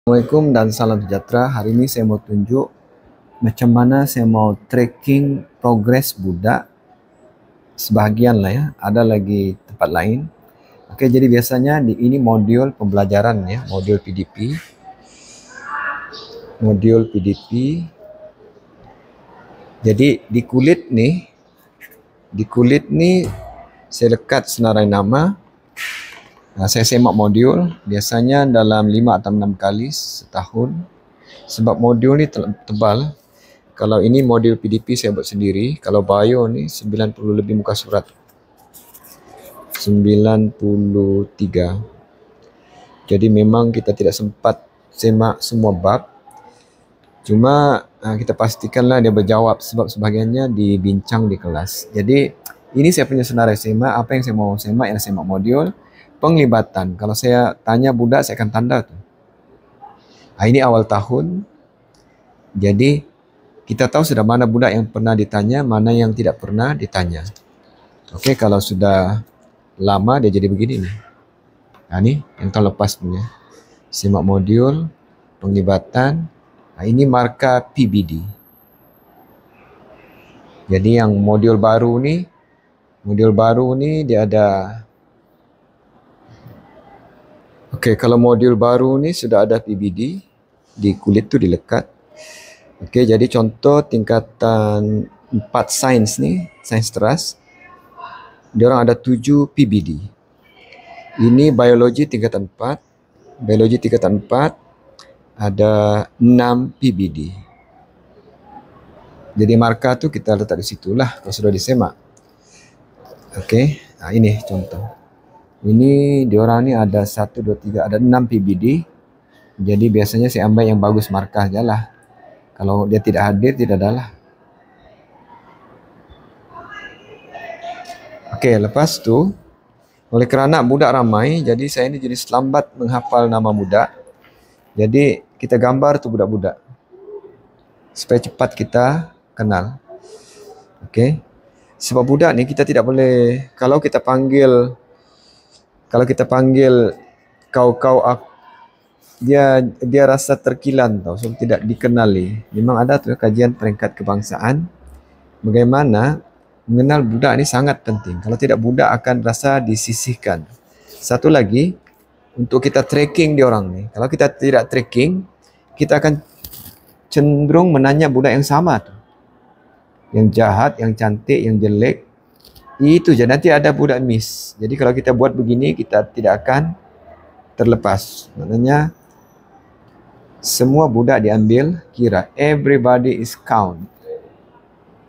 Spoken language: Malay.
Assalamualaikum dan salam sejahtera. Hari ini saya mau tunjuk macam mana saya mau tracking progres budak. Sebahagian lah ya, ada lagi tempat lain. Oke, jadi biasanya ini modul pembelajaran ya, modul PDP. Modul PDP. Jadi di kulit nih saya lekat senarai nama. Saya semak modul biasanya dalam 5 atau 6 kali setahun. Sebab modul ni tebal. Kalau ini modul PDP saya buat sendiri. Kalau bio ni 90 lebih muka surat. 93. Jadi memang kita tidak sempat semak semua bab. Cuma kita pastikanlah dia berjawab sebab sebahagiannya dibincang di kelas. Jadi ini saya punya senarai semak. Apa yang saya mau semak ialah semak modul. Penglibatan. Kalau saya tanya budak, saya akan tanda tu. Ini awal tahun. Jadi kita tahu sudah mana budak yang pernah ditanya, mana yang tidak pernah ditanya. Okey, kalau sudah lama dia jadi begini nih. Ini yang tahun lepas punya. Semak modul, penglibatan. Ini markah PBD. Jadi yang modul baru ni dia ada. Okey, kalau modul baru ni sudah ada PBD di kulit tu dilekat. Okey, jadi contoh tingkatan 4 sains ni, sains teras. Dia orang ada 7 PBD. Ini biologi tingkatan 4. Biologi tingkatan 4 ada 6 PBD. Jadi markah tu kita letak di situlah kalau sudah disemak. Okey, ini contoh. Ini diorang ni ada 1, 2, 3, ada 6 PBD. Jadi biasanya saya ambil yang bagus markah je lah. Kalau dia tidak hadir, tidak adalah. Okey, lepas tu, oleh kerana budak ramai, jadi saya ni jadi selambat menghafal nama budak. Jadi kita gambar tu budak-budak. Supaya cepat kita kenal. Okey. Sebab budak ni kita tidak boleh, kalau kita panggil kau dia rasa terkilan tau, so tidak dikenali. Memang ada tu kajian peringkat kebangsaan bagaimana mengenal budak ni sangat penting. Kalau tidak, budak akan rasa disisihkan. Satu lagi, untuk kita tracking dia orang ni. Kalau kita tidak tracking, kita akan cenderung menanya budak yang sama tu. Yang jahat, yang cantik, yang jelek. Itu je, nanti ada budak miss. Jadi kalau kita buat begini, kita tidak akan terlepas. Maknanya semua budak diambil kira. Everybody is count.